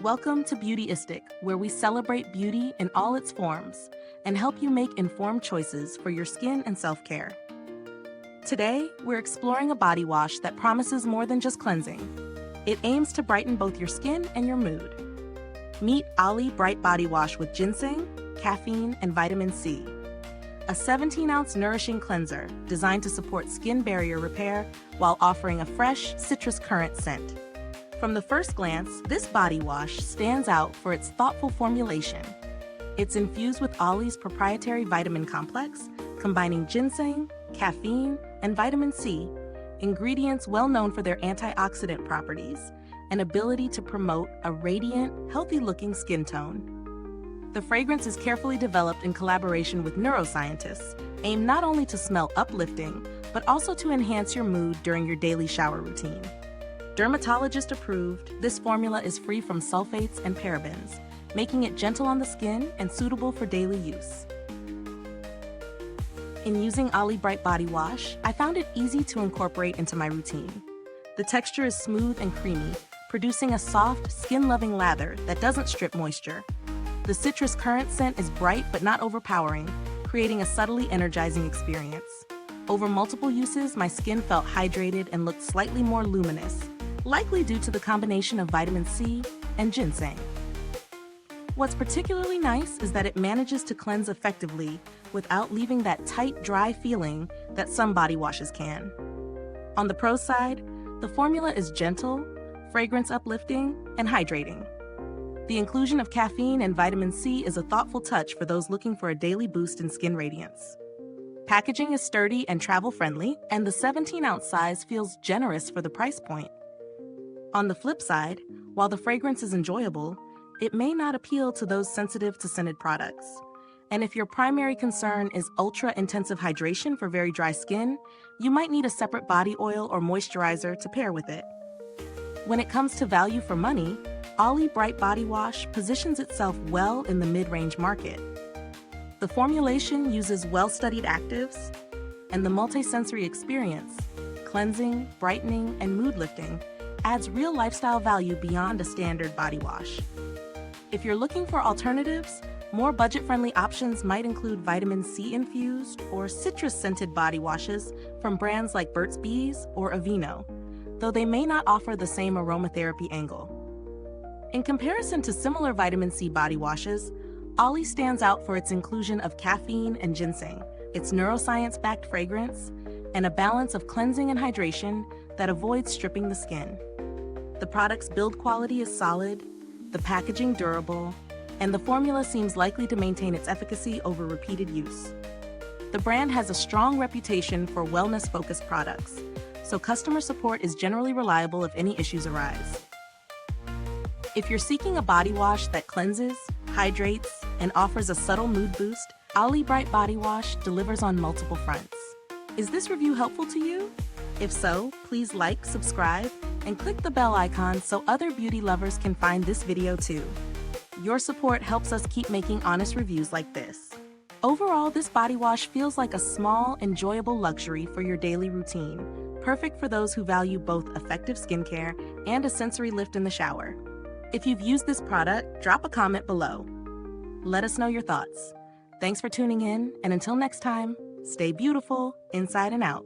Welcome to Beautyistic, where we celebrate beauty in all its forms and help you make informed choices for your skin and self-care. Today, we're exploring a body wash that promises more than just cleansing. It aims to brighten both your skin and your mood. Meet OLLY Bright Body Wash with Ginseng, Caffeine, and Vitamin C. A 17-ounce nourishing cleanser designed to support skin barrier repair while offering a fresh citrus currant scent. From the first glance, this body wash stands out for its thoughtful formulation. It's infused with OLLY's proprietary vitamin complex, combining ginseng, caffeine, and vitamin C, ingredients well known for their antioxidant properties and ability to promote a radiant, healthy-looking skin tone. The fragrance is carefully developed in collaboration with neuroscientists, aimed not only to smell uplifting, but also to enhance your mood during your daily shower routine. Dermatologist-approved, this formula is free from sulfates and parabens, making it gentle on the skin and suitable for daily use. In using OLLY Bright Body Wash, I found it easy to incorporate into my routine. The texture is smooth and creamy, producing a soft, skin-loving lather that doesn't strip moisture. The citrus currant scent is bright but not overpowering, creating a subtly energizing experience. Over multiple uses, my skin felt hydrated and looked slightly more luminous, likely due to the combination of vitamin C and ginseng. What's particularly nice is that it manages to cleanse effectively without leaving that tight, dry feeling that some body washes can. On the pro side, the formula is gentle, fragrance uplifting, and hydrating. The inclusion of caffeine and vitamin C is a thoughtful touch for those looking for a daily boost in skin radiance. Packaging is sturdy and travel-friendly, and the 17-ounce size feels generous for the price point. On the flip side, while the fragrance is enjoyable, it may not appeal to those sensitive to scented products. And if your primary concern is ultra-intensive hydration for very dry skin, you might need a separate body oil or moisturizer to pair with it. When it comes to value for money, OLLY Bright Body Wash positions itself well in the mid-range market. The formulation uses well-studied actives, and the multi-sensory experience, cleansing, brightening, and mood-lifting, adds real lifestyle value beyond a standard body wash. If you're looking for alternatives, more budget-friendly options might include vitamin C-infused or citrus-scented body washes from brands like Burt's Bees or Aveeno, though they may not offer the same aromatherapy angle. In comparison to similar vitamin C body washes, OLLY stands out for its inclusion of caffeine and ginseng, its neuroscience-backed fragrance, and a balance of cleansing and hydration that avoids stripping the skin. The product's build quality is solid, the packaging durable, and the formula seems likely to maintain its efficacy over repeated use. The brand has a strong reputation for wellness-focused products, so customer support is generally reliable if any issues arise. If you're seeking a body wash that cleanses, hydrates, and offers a subtle mood boost, OLLY Bright Body Wash delivers on multiple fronts. Is this review helpful to you? If so, please like, subscribe, and click the bell icon so other beauty lovers can find this video too. Your support helps us keep making honest reviews like this. Overall, this body wash feels like a small, enjoyable luxury for your daily routine, perfect for those who value both effective skincare and a sensory lift in the shower. If you've used this product, drop a comment below. Let us know your thoughts. Thanks for tuning in, and until next time, stay beautiful inside and out.